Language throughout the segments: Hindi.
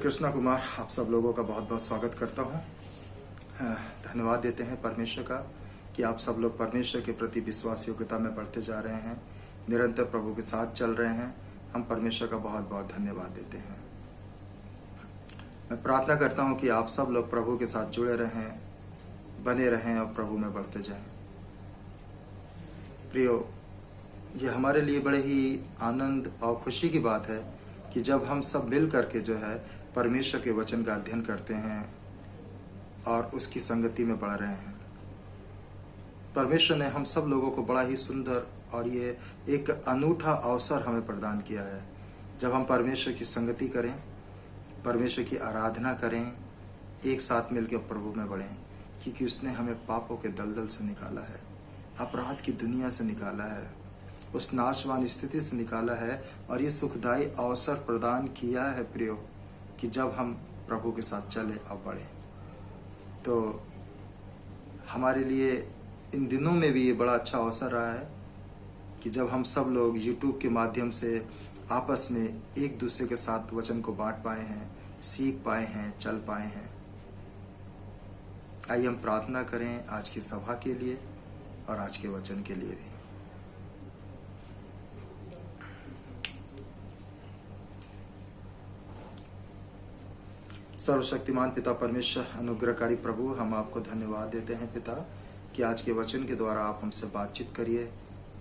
कृष्णा कुमार आप सब लोगों का बहुत बहुत स्वागत करता हूँ। धन्यवाद देते हैं परमेश्वर का कि आप सब लोग परमेश्वर के प्रति विश्वास योग्यता में बढ़ते जा रहे हैं, निरंतर प्रभु के साथ चल रहे हैं। हम परमेश्वर का बहुत बहुत धन्यवाद देते हैं। मैं प्रार्थना करता हूँ कि आप सब लोग प्रभु के साथ जुड़े रहें, बने रहें और प्रभु में बढ़ते जाएं। प्रियो, ये हमारे लिए बड़े ही आनंद और खुशी की बात है कि जब हम सब मिल करके जो है परमेश्वर के वचन का अध्ययन करते हैं और उसकी संगति में बढ़ रहे हैं। परमेश्वर ने हम सब लोगों को बड़ा ही सुंदर और ये एक अनूठा अवसर हमें प्रदान किया है जब हम परमेश्वर की संगति करें, परमेश्वर की आराधना करें, एक साथ मिलकर प्रभु में बढ़ें, क्योंकि उसने हमें पापों के दलदल से निकाला है, अपराध की दुनिया से निकाला है, उस नाशवान स्थिति से निकाला है और ये सुखदायी अवसर प्रदान किया है प्रियो कि जब हम प्रभु के साथ चले और बढ़े। तो हमारे लिए इन दिनों में भी ये बड़ा अच्छा अवसर रहा है कि जब हम सब लोग YouTube के माध्यम से आपस में एक दूसरे के साथ वचन को बांट पाए हैं, सीख पाए हैं, चल पाए हैं। आइए हम प्रार्थना करें आज की सभा के लिए और आज के वचन के लिए भी। सर्वशक्तिमान पिता परमेश्वर, अनुग्रहकारी प्रभु, हम आपको धन्यवाद देते हैं पिता कि आज के वचन के द्वारा आप हमसे बातचीत करिए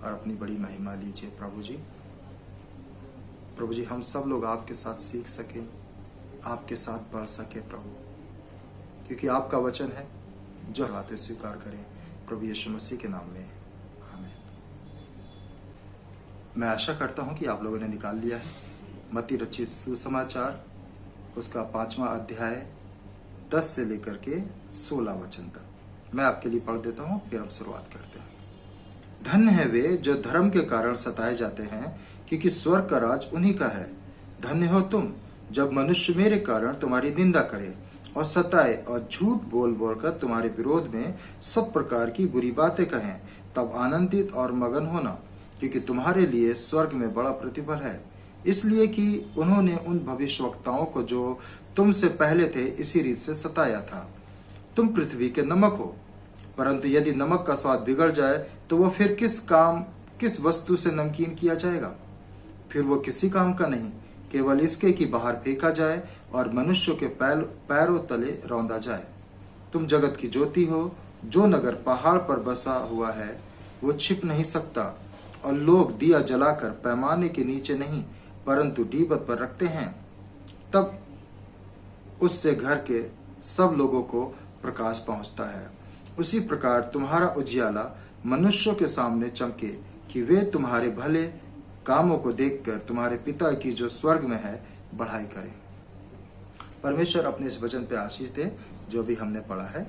और अपनी बड़ी महिमा लीजिए। प्रभु जी हम सब लोग आपके साथ सीख सके, आपके साथ बढ़ सके प्रभु, क्योंकि आपका वचन है जो बातें स्वीकार करें। प्रभु यीशु मसीह के नाम में आमीन। मैं आशा करता हूं कि आप लोगों ने निकाल लिया है मत्ती रचित सुसमाचार, उसका 5वां अध्याय 10 से लेकर के 16 वचन तक। मैं आपके लिए पढ़ देता हूं, फिर हम शुरुआत करते हैं। धन्य है वे जो धर्म के कारण सताए जाते हैं, क्योंकि स्वर्ग का राज उन्हीं का है। धन्य हो तुम जब मनुष्य मेरे कारण तुम्हारी निंदा करे और सताए और झूठ बोल बोलकर तुम्हारे विरोध में सब प्रकार की बुरी बातें कहें। तब आनंदित और मगन होना, क्योंकि तुम्हारे लिए स्वर्ग में बड़ा प्रतिफल है। इसलिए कि उन्होंने उन भविष्यवक्ताओं को जो तुमसे पहले थे इसी रीत से सताया था। तुम पृथ्वी के नमक हो, परंतु यदि नमक का स्वाद बिगड़ जाए तो वो फिर किस वस्तु से नमकीन किया जाएगा? फिर वो किसी काम का नहीं, केवल इसके कि बाहर फेंका जाए और मनुष्यों के पैरों तले रौंदा जाए। तुम जगत की ज्योति हो। जो नगर पहाड़ पर बसा हुआ है वो छिप नहीं सकता, और लोग दिया जलाकर पैमाने के नीचे नहीं परंतु डीबत पर रखते हैं, तब उससे घर के सब लोगों को प्रकाश पहुंचता है। उसी प्रकार तुम्हारा उजियाला मनुष्यों के सामने चमके, कि वे तुम्हारे भले कामों को देखकर तुम्हारे पिता की जो स्वर्ग में है बढ़ाई करें। परमेश्वर अपने इस वचन पे आशीष दे जो भी हमने पढ़ा है।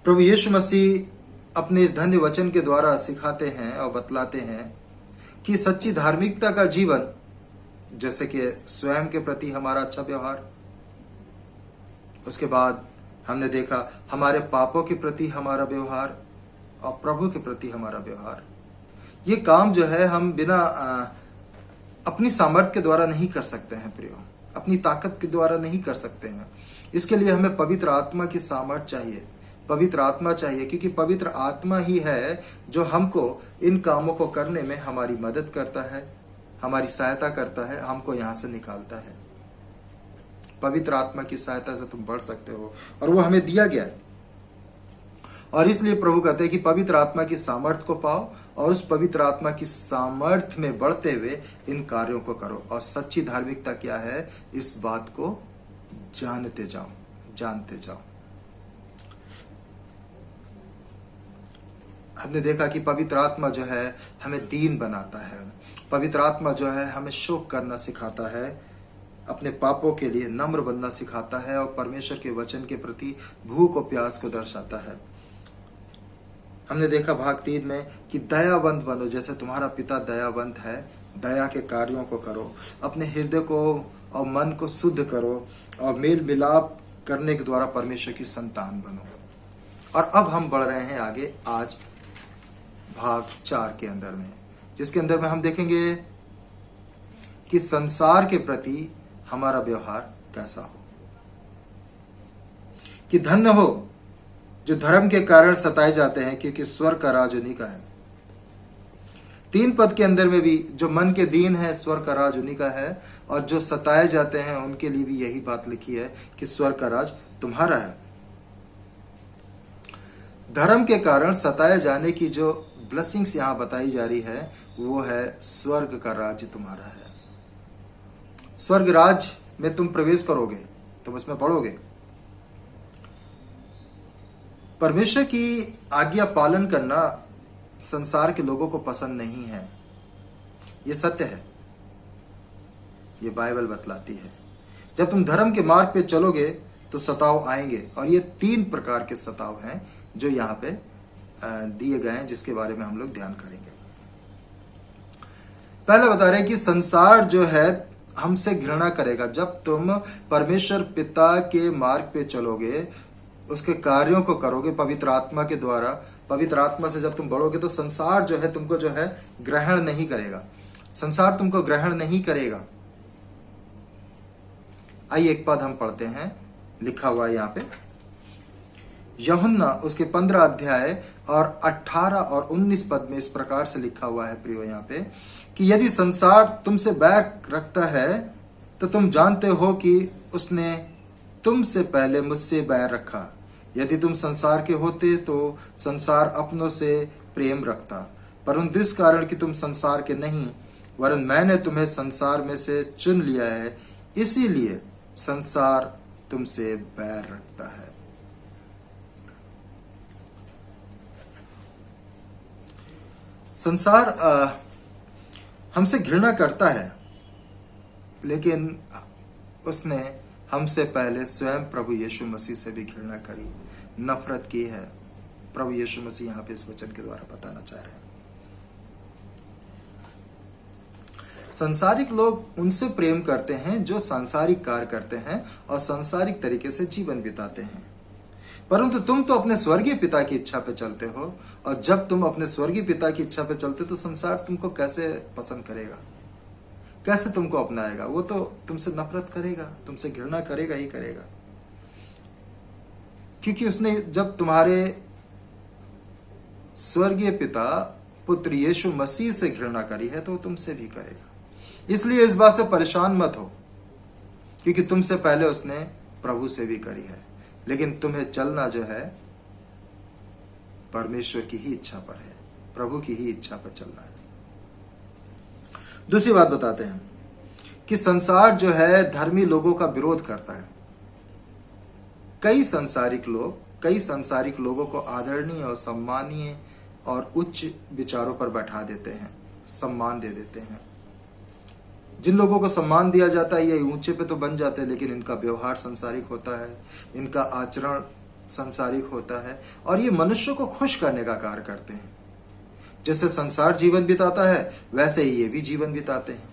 प्रभु यीशु मसीह अपने इस धन्य वचन के द्वारा सिखाते हैं और बतलाते हैं कि सच्ची धार्मिकता का जीवन, जैसे कि स्वयं के प्रति हमारा अच्छा व्यवहार, उसके बाद हमने देखा हमारे पापों के प्रति हमारा व्यवहार और प्रभु के प्रति हमारा व्यवहार। ये काम जो है हम बिना अपनी सामर्थ्य के द्वारा नहीं कर सकते हैं प्रियो, अपनी ताकत के द्वारा नहीं कर सकते हैं। इसके लिए हमें पवित्र आत्मा की सामर्थ्य चाहिए, पवित्र आत्मा चाहिए, क्योंकि पवित्र आत्मा ही है जो हमको इन कामों को करने में हमारी मदद करता है, हमारी सहायता करता है, हमको यहाँ से निकालता है। पवित्र आत्मा की सहायता से तुम बढ़ सकते हो और वो हमें दिया गया है। और इसलिए प्रभु कहते हैं कि पवित्र आत्मा की सामर्थ्य को पाओ और उस पवित्र आत्मा की सामर्थ्य में बढ़ते हुए इन कार्यों को करो। और सच्ची धार्मिकता क्या है, इस बात को जानते जाओ। हमने देखा कि पवित्र आत्मा जो है हमें दीन बनाता है, पवित्र आत्मा जो है हमें शोक करना सिखाता है, अपने पापों के लिए नम्र बनना सिखाता है और परमेश्वर के वचन के प्रति भूख और प्यास को दर्शाता है। हमने देखा भाग 3 में कि दयावंत बनो जैसे तुम्हारा पिता दयावंत है। दया के कार्यों को करो, अपने हृदय को और मन को शुद्ध करो और मेल मिलाप करने के द्वारा परमेश्वर की संतान बनो। और अब हम बढ़ रहे हैं आगे आज भाग 4 के अंदर में, जिसके अंदर में हम देखेंगे कि संसार के प्रति हमारा व्यवहार कैसा हो। कि धन्य हो जो धर्म के कारण सताए जाते हैं, क्योंकि स्वर्ग का राज उन्हीं का है। 3 पद के अंदर में भी जो मन के दीन है, स्वर्ग का राज उन्हीं का है, और जो सताए जाते हैं उनके लिए भी यही बात लिखी है कि स्वर्ग का राज तुम्हारा है। धर्म के कारण सताए जाने की जो ब्लेसिंग्स यहां बताई जा रही है वो है स्वर्ग का राज्य तुम्हारा है। स्वर्ग राज में तुम प्रवेश करोगे, तुम उसमें पढ़ोगे। परमेश्वर की आज्ञा पालन करना संसार के लोगों को पसंद नहीं है, ये सत्य है, ये बाइबल बतलाती है। जब तुम धर्म के मार्ग पे चलोगे तो सताव आएंगे, और ये 3 प्रकार के सताव हैं जो यहाँ पे दिए गए हैं, जिसके बारे में हम लोग ध्यान करेंगे। पहले बता रहे हैं कि संसार जो है हमसे घृणा करेगा। जब तुम परमेश्वर पिता के मार्ग पे चलोगे, उसके कार्यों को करोगे पवित्र आत्मा के द्वारा, पवित्र आत्मा से जब तुम बढ़ोगे तो संसार जो है तुमको जो है ग्रहण नहीं करेगा। संसार तुमको ग्रहण नहीं करेगा। आइए एक पद हम पढ़ते हैं, लिखा हुआ है यहाँ पे, यूहन्ना उसके 15 अध्याय और 18 और 19 पद में इस प्रकार से लिखा हुआ है प्रियो यहाँ पे, कि यदि संसार तुमसे बैर रखता है तो तुम जानते हो कि उसने तुमसे पहले मुझसे बैर रखा। यदि तुम संसार के होते तो संसार अपनों से प्रेम रखता, परंतु इस कारण कि तुम संसार के नहीं वरन मैंने तुम्हें संसार में से चुन लिया है, इसीलिए संसार तुमसे बैर रखता है। संसार हमसे घृणा करता है, लेकिन उसने हमसे पहले स्वयं प्रभु यीशु मसीह से भी घृणा करी, नफरत की है। प्रभु यीशु मसीह यहाँ पे इस वचन के द्वारा बताना चाह रहे हैं। संसारिक लोग उनसे प्रेम करते हैं जो सांसारिक कार्य करते हैं और सांसारिक तरीके से जीवन बिताते हैं, परंतु तुम तो अपने स्वर्गीय पिता की इच्छा पे चलते हो, और जब तुम अपने स्वर्गीय पिता की इच्छा पे चलते तो संसार तुमको कैसे पसंद करेगा, कैसे तुमको अपनाएगा? वो तो तुमसे नफरत करेगा, तुमसे घृणा करेगा ही करेगा, क्योंकि उसने जब तुम्हारे स्वर्गीय पिता पुत्र यीशु मसीह से घृणा करी है तो तुमसे भी करेगा। इसलिए इस बात से परेशान मत हो, क्योंकि तुमसे पहले उसने प्रभु से भी करी है, लेकिन तुम्हें चलना जो है परमेश्वर की ही इच्छा पर है, प्रभु की ही इच्छा पर चलना है। दूसरी बात बताते हैं कि संसार जो है धर्मी लोगों का विरोध करता है। कई संसारिक लोगों को आदरणीय और सम्मानीय और उच्च विचारों पर बैठा देते हैं, सम्मान दे देते हैं। जिन लोगों को सम्मान दिया जाता है ये ऊंचे पे तो बन जाते हैं, लेकिन इनका व्यवहार संसारिक होता है, इनका आचरण संसारिक होता है, और ये मनुष्य को खुश करने का कार्य करते हैं। जैसे संसार जीवन बिताता है वैसे ही ये भी जीवन बिताते हैं,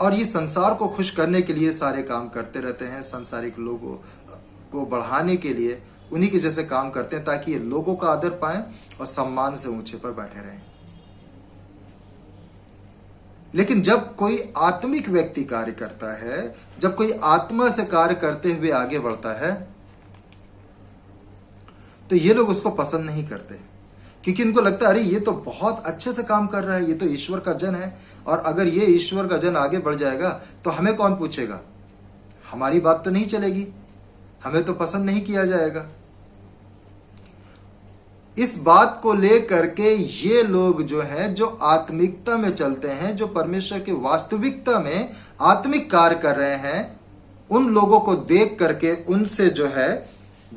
और ये संसार को खुश करने के लिए सारे काम करते रहते हैं। संसारिक लोगों को बढ़ाने के लिए उन्हीं के जैसे काम करते हैं, ताकि ये लोगों का आदर पाएं और सम्मान से ऊंचे पर बैठे रहें। लेकिन जब कोई आत्मिक व्यक्ति कार्य करता है, जब कोई आत्मा से कार्य करते हुए आगे बढ़ता है, तो ये लोग उसको पसंद नहीं करते, क्योंकि इनको लगता है अरे ये तो बहुत अच्छे से काम कर रहा है, ये तो ईश्वर का जन है, और अगर ये ईश्वर का जन आगे बढ़ जाएगा तो हमें कौन पूछेगा, हमारी बात तो नहीं चलेगी, हमें तो पसंद नहीं किया जाएगा। इस बात को लेकर के ये लोग जो हैं, जो आत्मिकता में चलते हैं, जो परमेश्वर के वास्तविकता में आत्मिक कार्य कर रहे हैं, उन लोगों को देख करके उनसे जो है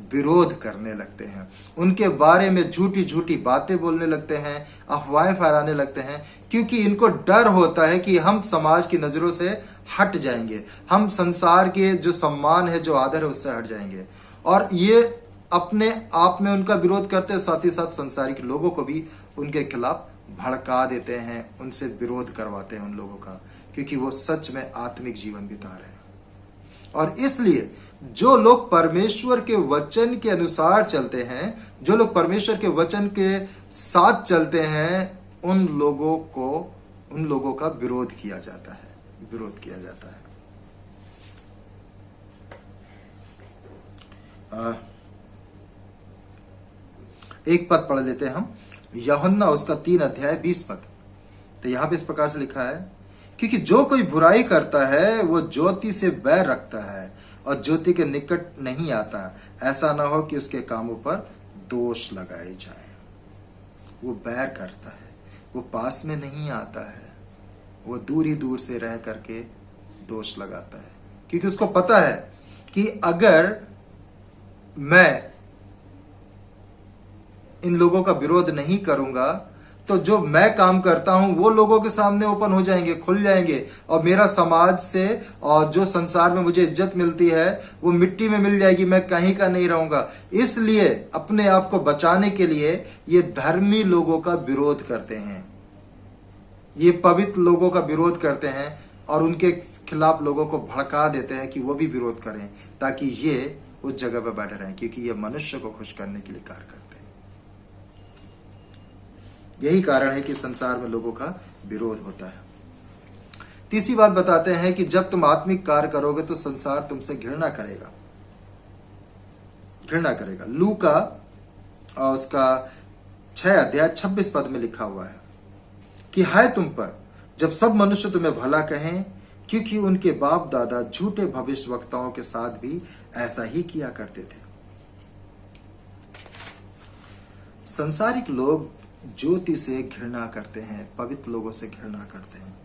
विरोध करने लगते हैं, उनके बारे में झूठी झूठी बातें बोलने लगते हैं, अफवाहें फैलाने लगते हैं, क्योंकि इनको डर होता है कि हम समाज की नजरों से हट जाएंगे, हम संसार के जो सम्मान है, जो आदर है, उससे हट जाएंगे। और ये अपने आप में उनका विरोध करते हैं, साथ ही साथ संसारिक लोगों को भी उनके खिलाफ भड़का देते हैं, उनसे विरोध करवाते हैं उन लोगों का, क्योंकि वो सच में आत्मिक जीवन बिता रहे हैं। और इसलिए जो लोग परमेश्वर के वचन के अनुसार चलते हैं, जो लोग परमेश्वर के वचन के साथ चलते हैं, उन लोगों को उन लोगों का विरोध किया जाता है, विरोध किया जाता है। एक पद पढ़ लेते हैं हम, यूहन्ना उसका 3 अध्याय 20 पद। तो यहां पे इस प्रकार से लिखा है, क्योंकि जो कोई बुराई करता है वो ज्योति से बैर रखता है और ज्योति के निकट नहीं आता, ऐसा ना हो कि उसके कामों पर दोष लगाए जाए। वो बैर करता है, वो पास में नहीं आता है, वो दूर ही दूर से रह करके दोष लगाता है, क्योंकि उसको पता है कि अगर मैं इन लोगों का विरोध नहीं करूंगा तो जो मैं काम करता हूं वो लोगों के सामने ओपन हो जाएंगे, खुल जाएंगे, और मेरा समाज से और जो संसार में मुझे इज्जत मिलती है वो मिट्टी में मिल जाएगी, मैं कहीं का नहीं रहूंगा। इसलिए अपने आप को बचाने के लिए ये धर्मी लोगों का विरोध करते हैं, ये पवित्र लोगों का विरोध करते हैं और उनके खिलाफ लोगों को भड़का देते हैं कि वो भी विरोध करें, ताकि ये उस जगह पर बैठे रहें, क्योंकि ये मनुष्य को खुश करने के लिए कार्य करते हैं। यही कारण है कि संसार में लोगों का विरोध होता है। तीसरी बात बताते हैं कि जब तुम आत्मिक कार्य करोगे तो संसार तुमसे घृणा करेगा, घृणा करेगा। लूका और उसका 6 अध्याय 26 पद में लिखा हुआ है कि हाय तुम पर जब सब मनुष्य तुम्हें भला कहें, क्योंकि उनके बाप दादा झूठे भविष्यवक्ताओं के साथ भी ऐसा ही किया करते थे। संसारिक लोग ज्योति से घृणा करते हैं, पवित्र लोगों से घृणा करते हैं।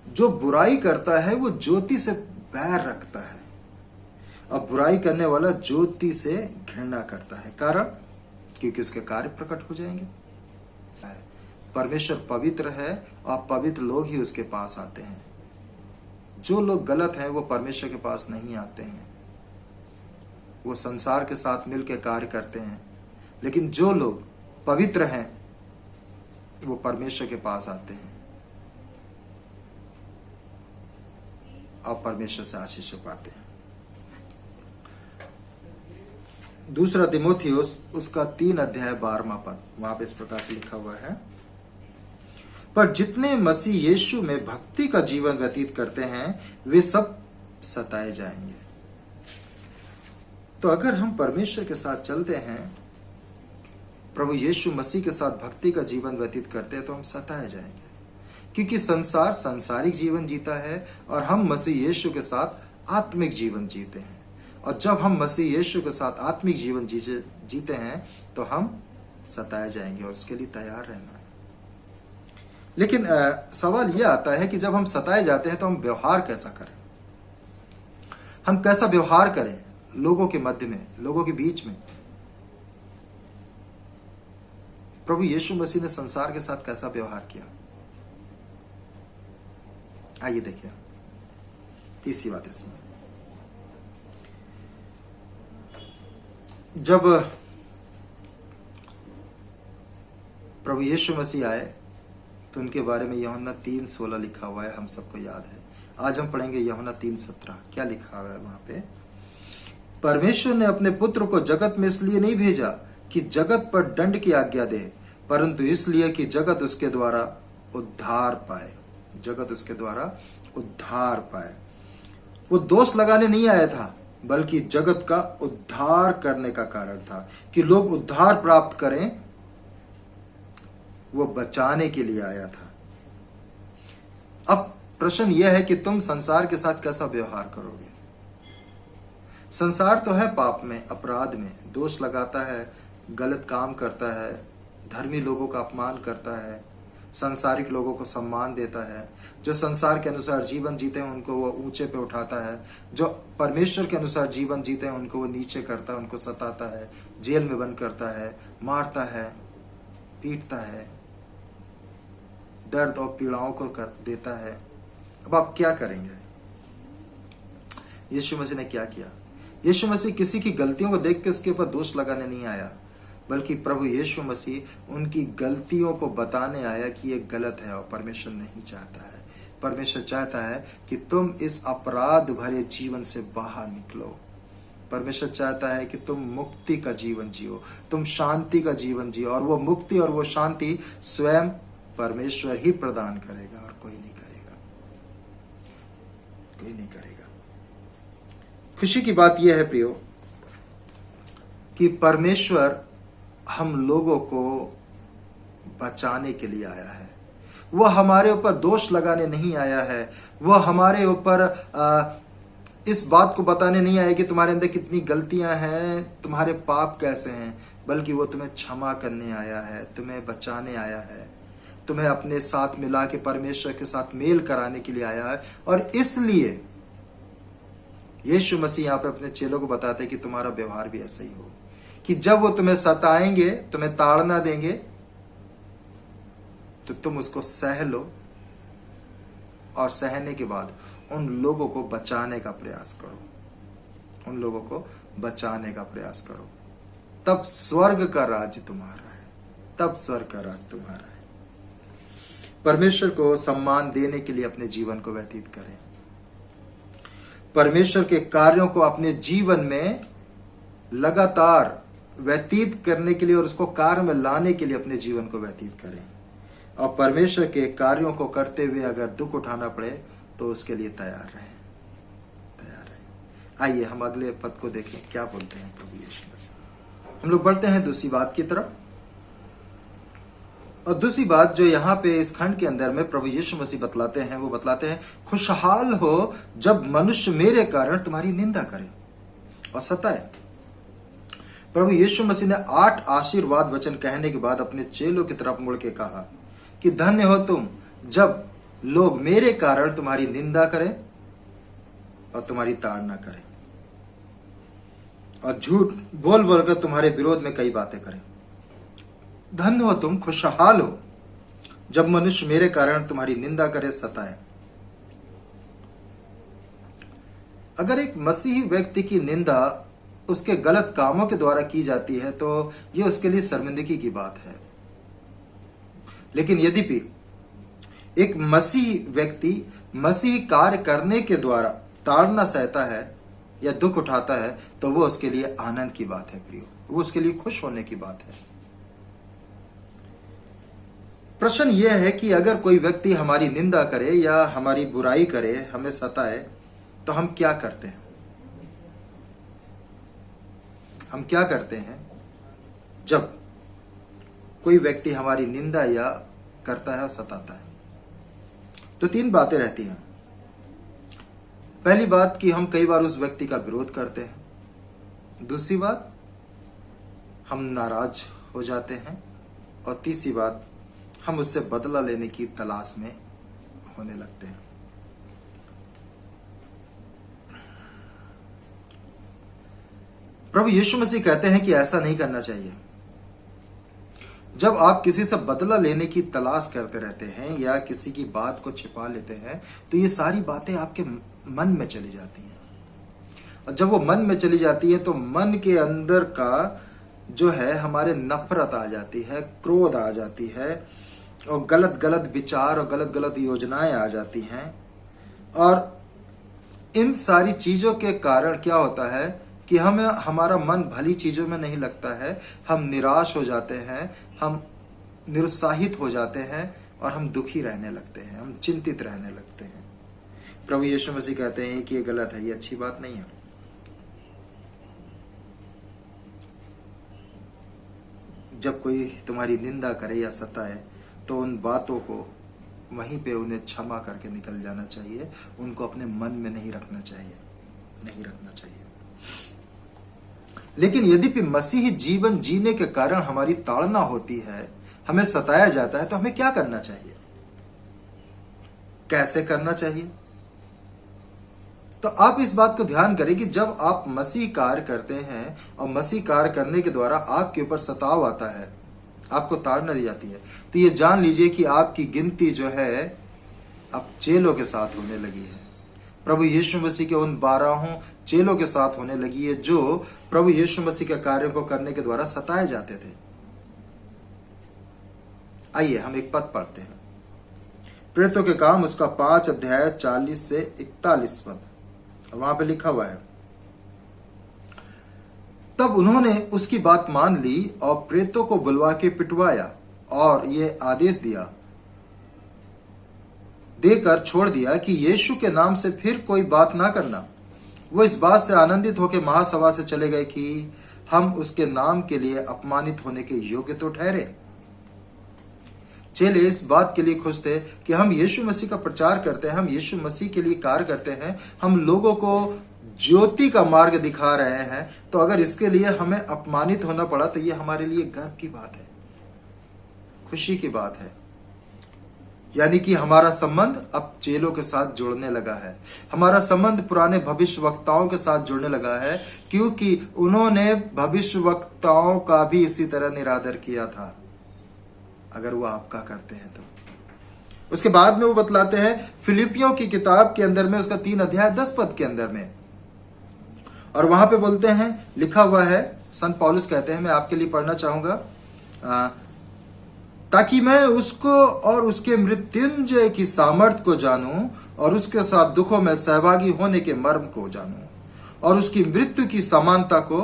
जो बुराई करता है वो ज्योति से बैर रखता है, और बुराई करने वाला ज्योति से घृणा करता है। कारण, क्योंकि उसके कार्य प्रकट हो जाएंगे। परमेश्वर पवित्र है और पवित्र लोग ही उसके पास आते हैं। जो लोग गलत हैं वो परमेश्वर के पास नहीं आते हैं, वो संसार के साथ मिलकर कार्य करते हैं। लेकिन जो लोग पवित्र हैं वो परमेश्वर के पास आते हैं और परमेश्वर से आशीष पाते हैं। दूसरा तिमोथियुस उसका 3 अध्याय 12वां पद, वहां पे इस प्रकार से लिखा हुआ है, पर जितने मसीह यीशु में भक्ति का जीवन व्यतीत करते हैं वे सब सताए जाएंगे। तो अगर हम परमेश्वर के साथ चलते हैं, प्रभु यीशु मसीह के साथ भक्ति का जीवन व्यतीत करते हैं, तो हम सताए जाएंगे, क्योंकि संसार सांसारिक जीवन जीता है और हम मसीह यीशु के साथ आत्मिक जीवन जीते हैं। और जब हम मसीह यीशु के साथ आत्मिक जीवन जीते हैं तो हम सताए जाएंगे, और उसके लिए तैयार रहना है। लेकिन सवाल यह आता है कि जब हम सताए जाते हैं तो हम व्यवहार कैसा करें, हम कैसा व्यवहार करें लोगों के मध्य में, लोगों के बीच में। प्रभु यीशु मसीह ने संसार के साथ कैसा व्यवहार किया, आइए देखिए। तीसरी बात इसमें, जब प्रभु यीशु मसीह आए तो उनके बारे में यूहन्ना 3:16 लिखा हुआ है, हम सबको याद है। आज हम पढ़ेंगे यूहन्ना 3:17। क्या लिखा हुआ है वहां पे? परमेश्वर ने अपने पुत्र को जगत में इसलिए नहीं भेजा कि जगत पर दंड की आज्ञा दे, परंतु इसलिए कि जगत उसके द्वारा उद्धार पाए, जगत उसके द्वारा उद्धार पाए। वो दोष लगाने नहीं आया था, बल्कि जगत का उद्धार करने का कारण था, कि लोग उद्धार प्राप्त करें। वो बचाने के लिए आया था। अब प्रश्न यह है कि तुम संसार के साथ कैसा व्यवहार करोगे। संसार तो है पाप में, अपराध में, दोष लगाता है, गलत काम करता है, धर्मी लोगों का अपमान करता है, सांसारिक लोगों को सम्मान देता है। जो संसार के अनुसार जीवन जीते हैं उनको वो ऊंचे पे उठाता है, जो परमेश्वर के अनुसार जीवन जीते हैं उनको वो नीचे करता है, उनको सताता है, जेल में बंद करता है, मारता है, पीटता है, दर्द और पीड़ाओं को कर देता है। अब आप क्या करेंगे? यीशु मसीह ने क्या किया? यीशु मसीह किसी की गलतियों को देख के उसके ऊपर दोष लगाने नहीं आया, बल्कि प्रभु यीशु मसीह उनकी गलतियों को बताने आया कि ये गलत है और परमेश्वर नहीं चाहता है। परमेश्वर चाहता है कि तुम इस अपराध भरे जीवन से बाहर निकलो। परमेश्वर चाहता है कि तुम मुक्ति का जीवन जियो, तुम शांति का जीवन जियो, और वो मुक्ति और वो शांति स्वयं परमेश्वर ही प्रदान करेगा और कोई नहीं करेगा, कोई नहीं करेगा। खुशी की बात यह है प्रियो कि परमेश्वर हम लोगों को बचाने के लिए आया है। वह हमारे ऊपर दोष लगाने नहीं आया है। वह हमारे ऊपर इस बात को बताने नहीं आया कि तुम्हारे अंदर कितनी गलतियां हैं, तुम्हारे पाप कैसे हैं, बल्कि वो तुम्हें क्षमा करने आया है, तुम्हें बचाने आया है, तुम्हें अपने साथ मिला के परमेश्वर के साथ मेल कराने के लिए आया है। और इसलिए यीशु मसीह यहाँ पे अपने चेलों को बताते हैं कि तुम्हारा व्यवहार भी ऐसा ही हो, कि जब वो तुम्हें सताएंगे, तुम्हें ताड़ना देंगे, तो तुम उसको सह लो और सहने के बाद उन लोगों को बचाने का प्रयास करो, उन लोगों को बचाने का प्रयास करो। तब स्वर्ग का राज्य तुम्हारा है, तब स्वर्ग का राज्य तुम्हारा है। परमेश्वर को सम्मान देने के लिए अपने जीवन को व्यतीत करें। परमेश्वर के कार्यों को अपने जीवन में लगातार व्यतीत करने के लिए और उसको कार्य में लाने के लिए अपने जीवन को व्यतीत करें। और परमेश्वर के कार्यों को करते हुए अगर दुख उठाना पड़े तो उसके लिए तैयार रहें, तैयार रहें। आइए हम अगले पद को देखें, क्या बोलते हैं प्रभु यीशु मसीह। हम लोग बढ़ते हैं दूसरी बात की तरफ। और दूसरी बात जो यहाँ पे इस खंड के अंदर में प्रभु यीशु मसीह बतलाते हैं, वो बतलाते हैं, खुशहाल हो जब मनुष्य मेरे कारण तुम्हारी निंदा करे और सताए। प्रभु यीशु मसीह ने 8 आशीर्वाद वचन कहने के बाद अपने चेलों की तरफ मुड़ के कहा कि धन्य हो तुम जब लोग मेरे कारण तुम्हारी निंदा करें और तुम्हारी ताड़ना करें और झूठ बोल बोलकर तुम्हारे विरोध में कई बातें करें। धन्य हो तुम, खुशहाल हो जब मनुष्य मेरे कारण तुम्हारी निंदा करे, सताए। अगर एक मसीही व्यक्ति की निंदा उसके गलत कामों के द्वारा की जाती है तो यह उसके लिए शर्मिंदगी की बात है। लेकिन यद्यपि एक मसीही व्यक्ति मसीही कार्य करने के द्वारा ताड़ना सहता है या दुख उठाता है तो वो उसके लिए आनंद की बात है प्रियो, वो उसके लिए खुश होने की बात है। प्रश्न यह है कि अगर कोई व्यक्ति हमारी निंदा करे या हमारी बुराई करे, हमें सताए, तो हम क्या करते हैं? हम क्या करते हैं जब कोई व्यक्ति हमारी निंदा या करता है और सताता है? तो 3 बातें रहती हैं। पहली बात कि हम कई बार उस व्यक्ति का विरोध करते हैं। दूसरी बात, हम नाराज हो जाते हैं। और तीसरी बात, हम उससे बदला लेने की तलाश में होने लगते हैं। प्रभु यीशु मसीह कहते हैं कि ऐसा नहीं करना चाहिए। जब आप किसी से बदला लेने की तलाश करते रहते हैं या किसी की बात को छिपा लेते हैं तो ये सारी बातें आपके मन में चली जाती हैं। और जब वो मन में चली जाती है तो मन के अंदर का जो है हमारे नफरत आ जाती है, क्रोध आ जाती है और गलत गलत विचार और गलत गलत योजनाएं आ जाती हैं। और इन सारी चीजों के कारण क्या होता है कि हमारा मन भली चीजों में नहीं लगता है, हम निराश हो जाते हैं, हम निरुत्साहित हो जाते हैं और हम दुखी रहने लगते हैं, हम चिंतित रहने लगते हैं। प्रभु यीशु मसीह कहते हैं कि ये गलत है, ये अच्छी बात नहीं है। जब कोई तुम्हारी निंदा करे या सताए तो उन बातों को वहीं पे उन्हें क्षमा करके निकल जाना चाहिए, उनको अपने मन में नहीं रखना चाहिए, नहीं रखना चाहिए। लेकिन यदि मसीही जीवन जीने के कारण हमारी ताड़ना होती है, हमें सताया जाता है, तो हमें क्या करना चाहिए, कैसे करना चाहिए? तो आप इस बात को ध्यान करें कि जब आप मसीह कार्य करते हैं और मसीह कार्य करने के द्वारा आपके ऊपर सताव आता है, आपको ताड़ना दी जाती है, तो ये जान लीजिए कि आपकी गिनती जो है अब चेलों के साथ होने लगी है। प्रभु यीशु मसीह के उन 12 चेलों के साथ होने लगी है जो प्रभु यीशु मसीह के कार्यों को करने के द्वारा सताए जाते थे। आइए हम एक पद पढ़ते हैं, प्रेरितों के काम उसका 5 अध्याय 40 से 41 पद। वहां पे लिखा हुआ है, तब उन्होंने उसकी बात मान ली और प्रेरितों को बुलवा के पिटवाया और ये आदेश दिया देकर छोड़ दिया कि यीशु के नाम से फिर कोई बात ना करना। वो इस बात से आनंदित होकर महासभा से चले गए कि हम उसके नाम के लिए अपमानित होने के योग्य तो ठहरे। चेले इस बात के लिए खुश थे कि हम यीशु मसीह का प्रचार करते हैं, हम यीशु मसीह के लिए कार्य करते हैं, हम लोगों को ज्योति का मार्ग दिखा रहे हैं, तो अगर इसके लिए हमें अपमानित होना पड़ा तो ये हमारे लिए गर्व की बात है, खुशी की बात है। यानी कि हमारा संबंध अब चेलों के साथ जुड़ने लगा है, हमारा संबंध पुराने भविष्यवक्ताओं के साथ जुड़ने लगा है, क्योंकि उन्होंने भविष्यवक्ताओं का भी इसी तरह निरादर किया था। अगर वो आपका करते हैं तो उसके बाद में वो बतलाते हैं फिलिपियों की किताब के अंदर में, उसका 3 अध्याय 10 पद के अंदर में, और वहां पे बोलते हैं, लिखा हुआ है, संत पौलुस कहते हैं, मैं आपके लिए पढ़ना चाहूंगा, ताकि मैं उसको और उसके मृत्युंजय की सामर्थ को जानूं और उसके साथ दुखों में सहभागी होने के मर्म को जानूं और उसकी मृत्यु की समानता को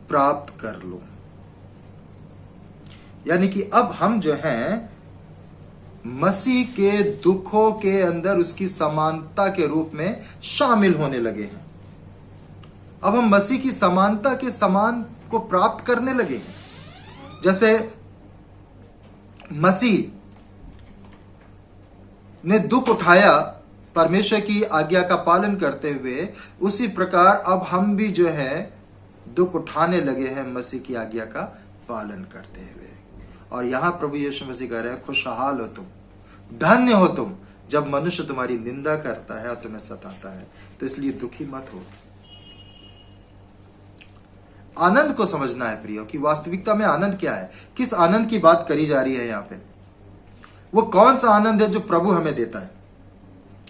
प्राप्त कर लूं। यानी कि अब हम जो हैं मसीह के दुखों के अंदर उसकी समानता के रूप में शामिल होने लगे हैं। अब हम मसीह की समानता के समान को प्राप्त करने लगे हैं। जैसे मसीह ने दुख उठाया परमेश्वर की आज्ञा का पालन करते हुए, उसी प्रकार अब हम भी जो है दुख उठाने लगे हैं मसीह की आज्ञा का पालन करते हुए। और यहां प्रभु यीशु मसीह कह रहे हैं, खुशहाल हो तुम, धन्य हो तुम, जब मनुष्य तुम्हारी निंदा करता है और तुम्हें सताता है, तो इसलिए दुखी मत हो। आनंद को समझना है प्रियो कि वास्तविकता में आनंद क्या है, किस आनंद की बात करी जा रही है यहां पे, वो कौन सा आनंद है जो प्रभु हमें देता है।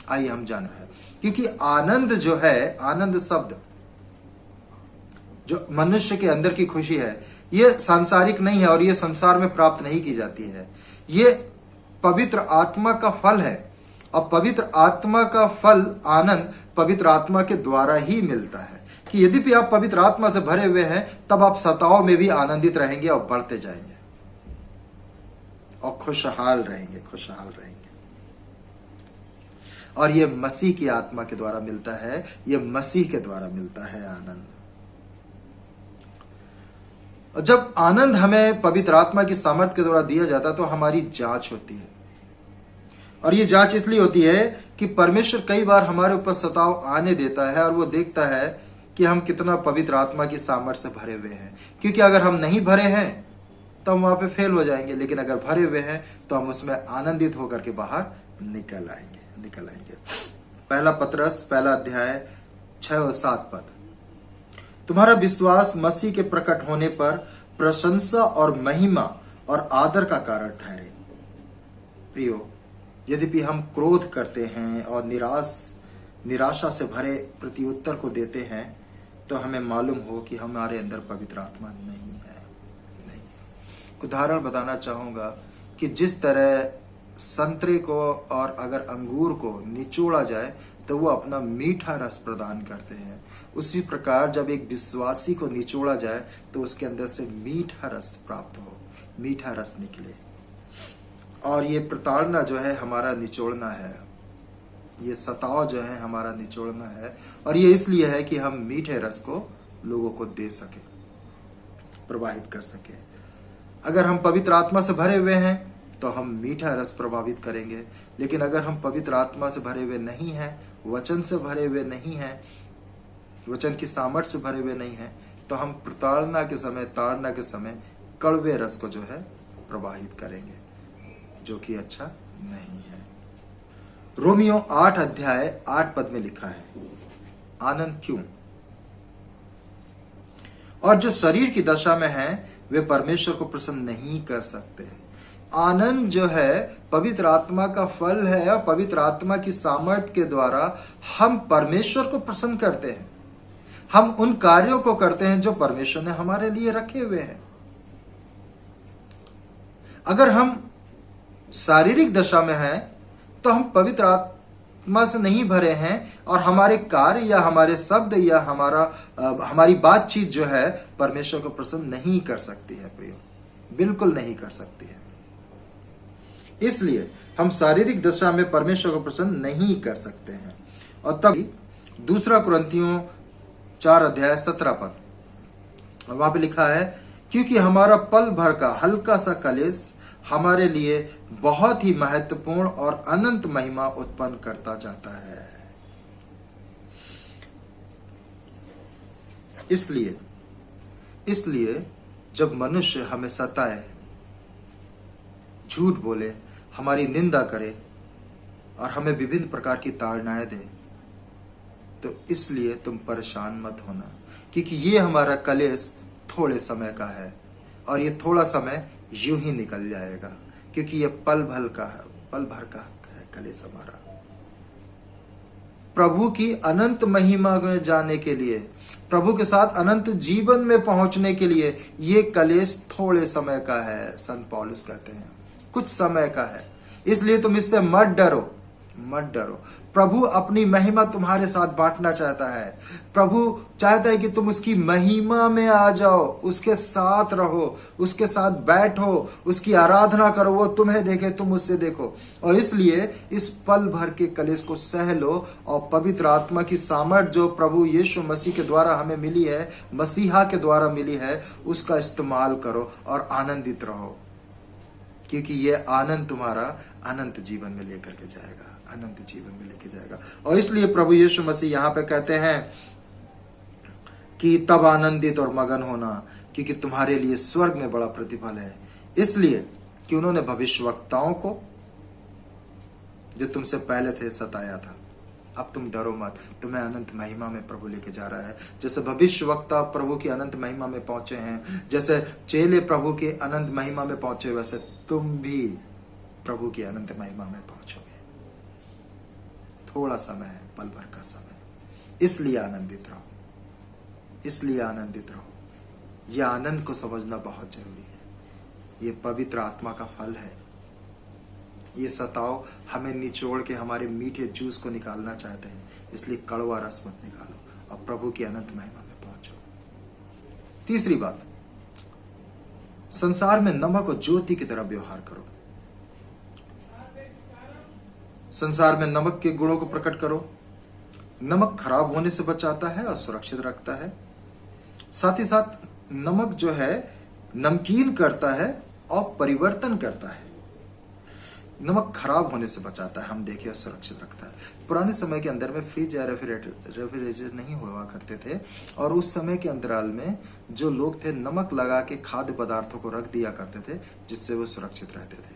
आइए हम जाना है, क्योंकि आनंद जो है, आनंद शब्द जो मनुष्य के अंदर की खुशी है, ये सांसारिक नहीं है और ये संसार में प्राप्त नहीं की जाती है। ये पवित्र आत्मा का फल है, और पवित्र आत्मा का फल आनंद पवित्र आत्मा के द्वारा ही मिलता है। कि यद्यपि आप पवित्र आत्मा से भरे हुए हैं, तब आप सताओं में भी आनंदित रहेंगे और बढ़ते जाएंगे और खुशहाल रहेंगे, खुशहाल रहेंगे। और ये मसीह की आत्मा के द्वारा मिलता है, ये मसीह के द्वारा मिलता है आनंद। और जब आनंद हमें पवित्र आत्मा की सामर्थ्य के द्वारा दिया जाता है, तो हमारी जांच होती है। और ये जांच इसलिए होती है कि परमेश्वर कई बार हमारे ऊपर सताव आने देता है और वो देखता है कि हम कितना पवित्र आत्मा की सामर्थ्य से भरे हुए हैं। क्योंकि अगर हम नहीं भरे हैं तो हम वहां पे फेल हो जाएंगे, लेकिन अगर भरे हुए हैं तो हम उसमें आनंदित होकर के बाहर निकल आएंगे। पहला पतरस 1 अध्याय 6 और 7 पद, तुम्हारा विश्वास मसीह के प्रकट होने पर प्रशंसा और महिमा और आदर का कारण ठहरे। प्रियो, यद्यपि हम क्रोध करते हैं और निराशा से भरे प्रत्युत्तर को देते हैं, तो हमें मालूम हो कि हमारे अंदर पवित्र आत्मा नहीं है। उदाहरण बताना चाहूंगा कि जिस तरह संतरे को और अगर अंगूर को निचोड़ा जाए तो वो अपना मीठा रस प्रदान करते हैं, उसी प्रकार जब एक विश्वासी को निचोड़ा जाए तो उसके अंदर से मीठा रस प्राप्त हो, मीठा रस निकले। और ये प्रताड़ना जो है हमारा निचोड़ना है, ये सताव जो है हमारा निचोड़ना है। और ये इसलिए है कि हम मीठे रस को लोगों को दे सके, प्रवाहित कर सके। अगर हम पवित्र आत्मा से भरे हुए हैं तो हम मीठा रस प्रभावित करेंगे, लेकिन अगर हम पवित्र आत्मा से भरे हुए नहीं हैं, वचन से भरे हुए नहीं हैं, वचन की सामर्थ्य से भरे हुए नहीं हैं, तो हम प्रताड़ना के समय, ताड़ना के समय कड़वे रस को जो है प्रवाहित करेंगे, जो कि अच्छा नहीं है। रोमियो 8 अध्याय 8 पद में लिखा है, आनंद क्यों? और जो शरीर की दशा में है वे परमेश्वर को प्रसन्न नहीं कर सकते। आनंद जो है पवित्र आत्मा का फल है, और पवित्र आत्मा की सामर्थ्य के द्वारा हम परमेश्वर को प्रसन्न करते हैं। हम उन कार्यों को करते हैं जो परमेश्वर ने हमारे लिए रखे हुए हैं। अगर हम शारीरिक दशा में हैं तो हम पवित्र आत्मा से नहीं भरे हैं, और हमारे कार्य या हमारे शब्द या हमारी बातचीत जो है परमेश्वर को प्रसन्न नहीं कर सकती है प्रियो, बिल्कुल नहीं कर सकती है। इसलिए हम शारीरिक दशा में परमेश्वर को प्रसन्न नहीं कर सकते हैं। और तब दूसरा कुरिन्थियों 4:17 वहां पे लिखा है, क्योंकि हमारा पल भर का हल्का सा कलेश हमारे लिए बहुत ही महत्वपूर्ण और अनंत महिमा उत्पन्न करता जाता है। इसलिए जब मनुष्य हमें सताए, झूठ बोले, हमारी निंदा करे और हमें विभिन्न प्रकार की ताड़नाएं दे, तो इसलिए तुम परेशान मत होना, क्योंकि ये हमारा कलेश थोड़े समय का है और ये थोड़ा समय यूं ही निकल जाएगा, क्योंकि ये पल भर का है कलेश हमारा। प्रभु की अनंत महिमा में जाने के लिए, प्रभु के साथ अनंत जीवन में पहुंचने के लिए ये कलेश थोड़े समय का है। संत पौलुस कहते हैं कुछ समय का है, इसलिए तुम इससे मत डरो। प्रभु अपनी महिमा तुम्हारे साथ बांटना चाहता है। प्रभु चाहता है कि तुम उसकी महिमा में आ जाओ, उसके साथ रहो, उसके साथ बैठो, उसकी आराधना करो, वो तुम्हें देखे, तुम उससे देखो। और इसलिए इस पल भर के कलेश को सह लो और पवित्र आत्मा की सामर्थ जो प्रभु यीशु मसीह के द्वारा हमें मिली है, मसीहा के द्वारा मिली है, उसका इस्तेमाल करो और आनंदित रहो, क्योंकि ये आनंद तुम्हारा अनंत जीवन में लेकर के जाएगा, अनंत जीवन में लेके जाएगा। और इसलिए प्रभु यीशु मसीह यहां पे कहते हैं कि तब आनंदित और मगन होना, क्योंकि तुम्हारे लिए स्वर्ग में बड़ा प्रतिफल है। इसलिए कि उन्होंने भविष्यवक्ताओं को जो तुमसे पहले थे सताया था। अब तुम डरो मत, तुम्हें अनंत महिमा में प्रभु लेके जा रहा है। जैसे भविष्यवक्ता प्रभु की अनंत महिमा में पहुंचे हैं, जैसे चेले प्रभु के अनंत महिमा में पहुंचे, वैसे तुम भी प्रभु की अनंत महिमा में पहुंचोगे। थोड़ा समय है, पल भर का समय, इसलिए आनंदित रहो, इसलिए आनंदित रहो। यह आनंद को समझना बहुत जरूरी है। ये पवित्र आत्मा का फल है। ये सताव हमें निचोड़ के हमारे मीठे जूस को निकालना चाहते हैं, इसलिए कड़वा रस मत निकालो और प्रभु की अनंत महिमा में पहुंचो। तीसरी बात, संसार में नमक और ज्योति की तरह व्यवहार करो। संसार में नमक के गुणों को प्रकट करो। नमक खराब होने से बचाता है और सुरक्षित रखता है। साथ ही साथ नमक जो है नमकीन करता है और परिवर्तन करता है। नमक खराब होने से बचाता है, हम देखिए, सुरक्षित रखता है। पुराने समय के अंदर में फ्रिज या रेफ्रिजरेटर नहीं हुआ करते थे, और उस समय के अंतराल में जो लोग थे नमक लगा के खाद्य पदार्थों को रख दिया करते थे, जिससे वो सुरक्षित रहते थे।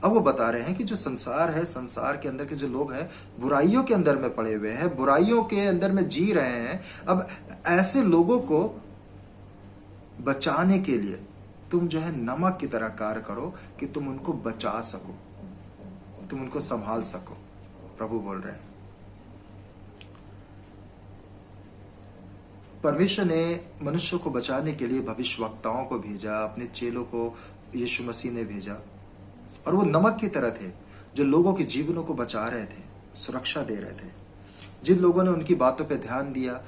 अब वो बता रहे हैं कि जो संसार है, संसार के अंदर के जो लोग हैं बुराइयों के अंदर में पड़े हुए हैं, बुराइयों के अंदर में जी रहे हैं। अब ऐसे लोगों को बचाने के लिए तुम जो है नमक की तरह कार्य करो कि तुम उनको बचा सको, तुम उनको संभाल सको। प्रभु बोल रहे हैं। परमेश्वर ने मनुष्य को बचाने के लिए भविष्यवक्ताओं को भेजा, अपने चेलों को यीशु मसीह ने भेजा, और वो नमक की तरह थे जो लोगों के जीवनों को बचा रहे थे, सुरक्षा दे रहे थे। जिन लोगों ने उनकी बातों पे ध्यान दिया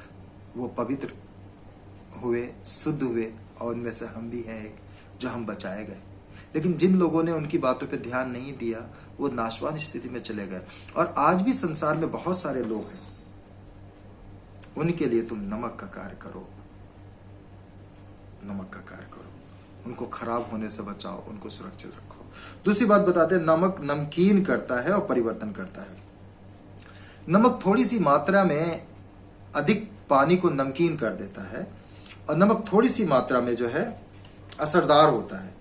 वो पवित्र हुए, शुद्ध हुए, और उनमें से हम भी हैं एक जो हम बचाए गए। लेकिन जिन लोगों ने उनकी बातों पे ध्यान नहीं दिया वो नाशवान स्थिति में चले गए। और आज भी संसार में बहुत सारे लोग हैं, उनके लिए तुम नमक का कार्य करो, नमक का कार्य करो, उनको खराब होने से बचाओ, उनको सुरक्षित रखो। दूसरी बात बताते हैं, नमक नमकीन करता है और परिवर्तन करता है। नमक थोड़ी सी मात्रा में अधिक पानी को नमकीन कर देता है, और नमक थोड़ी सी मात्रा में जो है असरदार होता है।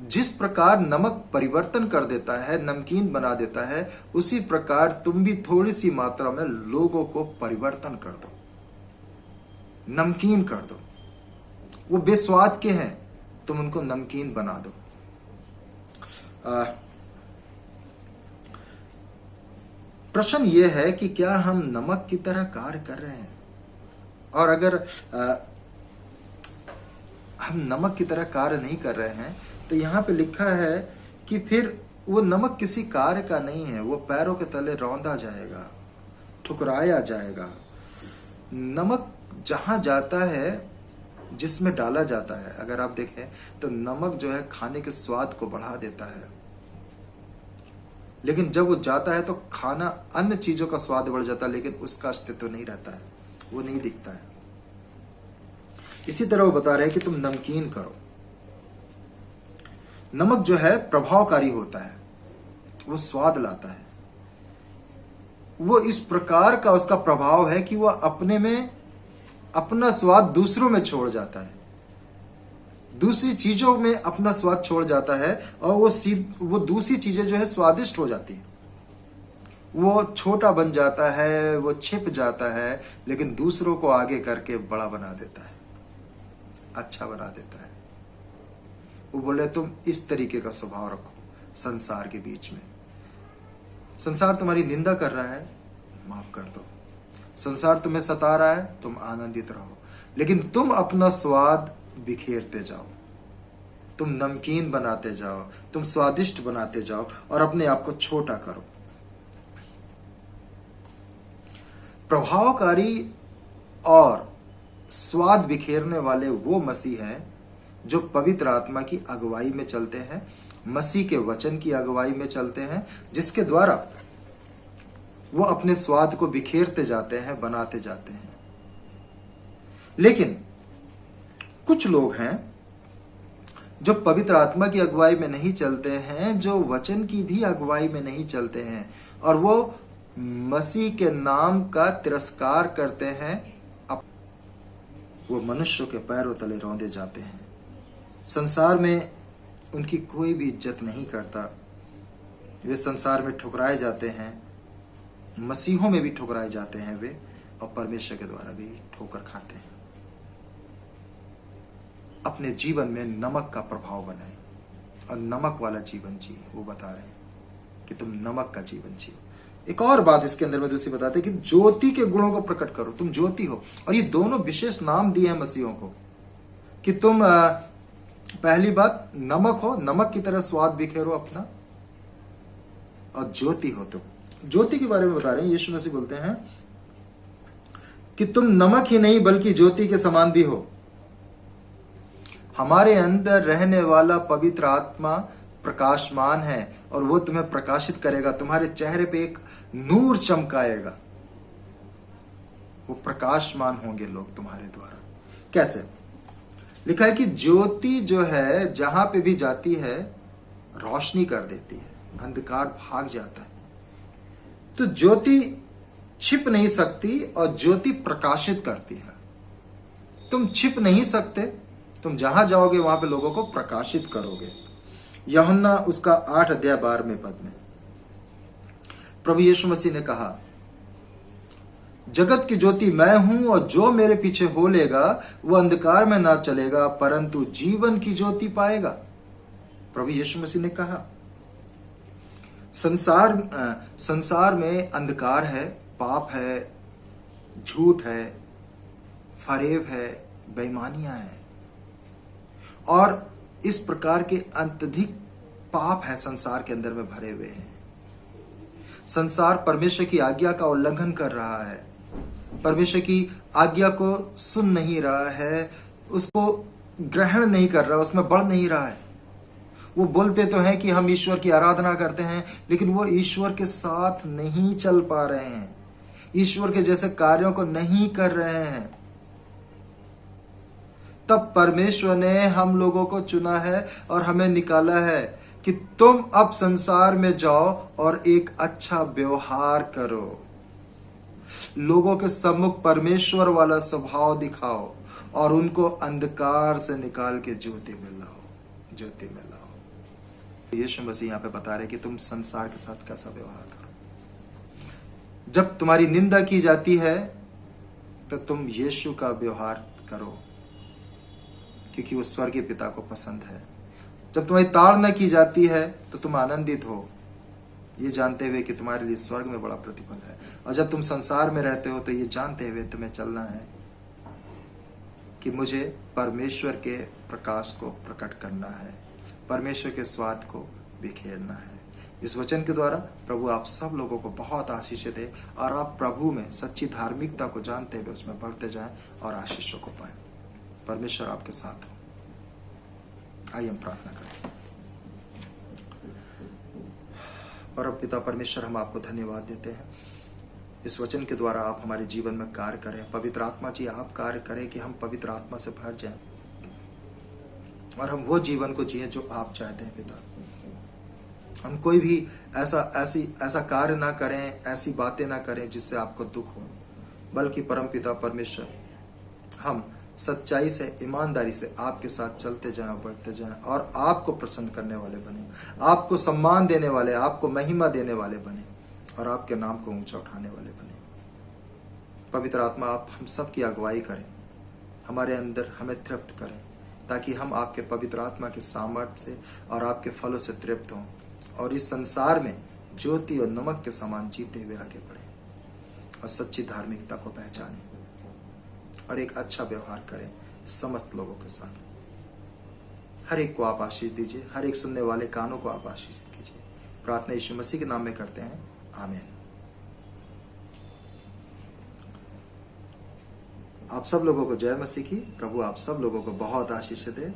जिस प्रकार नमक परिवर्तन कर देता है, नमकीन बना देता है, उसी प्रकार तुम भी थोड़ी सी मात्रा में लोगों को परिवर्तन कर दो, नमकीन कर दो। वो बेस्वाद के हैं, तुम उनको नमकीन बना दो। प्रश्न ये है कि क्या हम नमक की तरह कार्य कर रहे हैं? और अगर हम नमक की तरह कार्य नहीं कर रहे हैं तो यहां पे लिखा है कि फिर वो नमक किसी कार्य का नहीं है, वो पैरों के तले रौंदा जाएगा, ठुकराया जाएगा। नमक जहां जाता है, जिसमें डाला जाता है, अगर आप देखें तो नमक जो है खाने के स्वाद को बढ़ा देता है। लेकिन जब वो जाता है तो खाना, अन्य चीजों का स्वाद बढ़ जाता है, लेकिन उसका अस्तित्व नहीं रहता है, वो नहीं दिखता है। इसी तरह वो बता रहे हैं कि तुम नमकीन करो। नमक जो है प्रभावकारी होता है, वो स्वाद लाता है। वो इस प्रकार का उसका प्रभाव है कि वह अपने में अपना स्वाद दूसरों में छोड़ जाता है, दूसरी चीजों में अपना स्वाद छोड़ जाता है, और वो दूसरी चीजें जो है स्वादिष्ट हो जाती है। वो छोटा बन जाता है, वो छिप जाता है, लेकिन दूसरों को आगे करके बड़ा बना देता है, अच्छा बना देता है। वो बोले तुम इस तरीके का स्वभाव रखो संसार के बीच में। संसार तुम्हारी निंदा कर रहा है, माफ कर दो। संसार तुम्हें सता रहा है, तुम आनंदित रहो, लेकिन तुम अपना स्वाद बिखेरते जाओ, तुम नमकीन बनाते जाओ, तुम स्वादिष्ट बनाते जाओ, और अपने आप को छोटा करो। प्रभावकारी और स्वाद बिखेरने वाले वो मसीह हैं जो पवित्र आत्मा की अगुवाई में चलते हैं, मसीह के वचन की अगुवाई में चलते हैं, जिसके द्वारा वो अपने स्वाद को बिखेरते जाते हैं, बनाते जाते हैं। लेकिन कुछ लोग हैं जो पवित्र आत्मा की अगुवाई में नहीं चलते हैं, जो वचन की भी अगुवाई में नहीं चलते हैं, और वो मसीह के नाम का तिरस्कार करते हैं। वो मनुष्यों के पैरों तले रौंदे जाते हैं। संसार में उनकी कोई भी इज्जत नहीं करता। वे संसार में ठुकराए जाते हैं, मसीहों में भी ठुकराए जाते हैं वे, और परमेश्वर के द्वारा भी ठोकर खाते हैं। अपने जीवन में नमक का प्रभाव बनाए और नमक वाला जीवन जिए। वो बता रहे हैं कि तुम नमक का जीवन जियो। एक और बात इसके अंदर में दूसरी बताते हैं कि ज्योति के गुणों को प्रकट करो। तुम ज्योति हो, और ये दोनों विशेष नाम दिए हैं मसीहों को कि तुम पहली बात नमक हो, नमक की तरह स्वाद बिखेरो अपना, और ज्योति हो। तुम ज्योति के बारे में बता रहे हैं। यीशु मसीह बोलते हैं कि तुम नमक ही नहीं बल्कि ज्योति के समान भी हो। हमारे अंदर रहने वाला पवित्र आत्मा प्रकाशमान है, और वो तुम्हें प्रकाशित करेगा, तुम्हारे चेहरे पे एक नूर चमकाएगा। वो प्रकाशमान होंगे लोग तुम्हारे द्वारा। कैसे? लिखा है कि ज्योति जो है जहां पे भी जाती है रोशनी कर देती है, अंधकार भाग जाता है। तो ज्योति छिप नहीं सकती, और ज्योति प्रकाशित करती है। तुम छिप नहीं सकते, तुम जहां जाओगे वहां पे लोगों को प्रकाशित करोगे। यूहन्ना उसका 8 अध्याय 12वें पद में प्रभु यीशु मसीह ने कहा, जगत की ज्योति मैं हूं, और जो मेरे पीछे हो लेगा वो अंधकार में ना चलेगा परंतु जीवन की ज्योति पाएगा। प्रभु यीशु मसीह ने कहा संसार में अंधकार है, पाप है, झूठ है, फरेब है, बेईमानियां हैं, और इस प्रकार के अत्यधिक पाप है संसार के अंदर में भरे हुए हैं। संसार परमेश्वर की आज्ञा का उल्लंघन कर रहा है, परमेश्वर की आज्ञा को सुन नहीं रहा है, उसको ग्रहण नहीं कर रहा, उसमें बढ़ नहीं रहा है। वो बोलते तो हैं कि हम ईश्वर की आराधना करते हैं, लेकिन वो ईश्वर के साथ नहीं चल पा रहे हैं, ईश्वर के जैसे कार्यों को नहीं कर रहे हैं। तब परमेश्वर ने हम लोगों को चुना है और हमें निकाला है कि तुम अब संसार में जाओ और एक अच्छा व्यवहार करो, लोगों के सम्मुख परमेश्वर वाला स्वभाव दिखाओ, और उनको अंधकार से निकाल के ज्योति में लाओ, ज्योति में लाओ। यीशु मसीह यहाँ पे बता रहे कि तुम संसार के साथ कैसा व्यवहार करो। जब तुम्हारी निंदा की जाती है तो तुम यीशु का व्यवहार करो, क्योंकि वो स्वर्गीय पिता को पसंद है। जब तुम्हारी ताड़ना की जाती है तो तुम आनंदित हो, ये जानते हुए कि तुम्हारे लिए स्वर्ग में बड़ा प्रतिफल है। और जब तुम संसार में रहते हो तो ये जानते हुए तुम्हें चलना है कि मुझे परमेश्वर के प्रकाश को प्रकट करना है, परमेश्वर के स्वाद को बिखेरना है। इस वचन के द्वारा प्रभु आप सब लोगों को बहुत आशीष दे, और आप प्रभु में सच्ची धार्मिकता को जानते हुए उसमें बढ़ते जाएं और आशीषों को पाएं। परमेश्वर आपके साथ हो। आइए हम प्रार्थना करें। परमपिता परमेश्वर, हम आपको धन्यवाद देते हैं। इस वचन के द्वारा आप हमारे जीवन में कार्य करें। पवित्र आत्मा जी, आप कार्य करें कि हम पवित्र आत्मा से भर जाएं और हम वो जीवन को जिए जो आप चाहते हैं पिता। हम कोई भी ऐसा कार्य ना करें, ऐसी बातें ना करें जिससे आपको दुख हो, बल्कि परमपिता परमेश्वर हम सच्चाई से, ईमानदारी से आपके साथ चलते जाएं और बढ़ते जाएं और आपको प्रसन्न करने वाले बने, आपको सम्मान देने वाले, आपको महिमा देने वाले बने और आपके नाम को ऊंचा उठाने वाले बने। पवित्र आत्मा, आप हम सब की अगुवाई करें, हमारे अंदर हमें तृप्त करें, ताकि हम आपके पवित्र आत्मा के सामर्थ्य से और आपके फलों से तृप्त हों और इस संसार में ज्योति और नमक के समान जीते हुए आगे बढ़ें और सच्ची धार्मिकता को पहचानें और एक अच्छा व्यवहार करें समस्त लोगों के साथ। हर एक को आप आशीष दीजिए, हर एक सुनने वाले कानों को आप आशीष कीजिए। प्रार्थना यीशु मसीह के नाम में करते हैं, आमीन। आप सब लोगों को जय मसीह की। प्रभु आप सब लोगों को बहुत आशीष दे।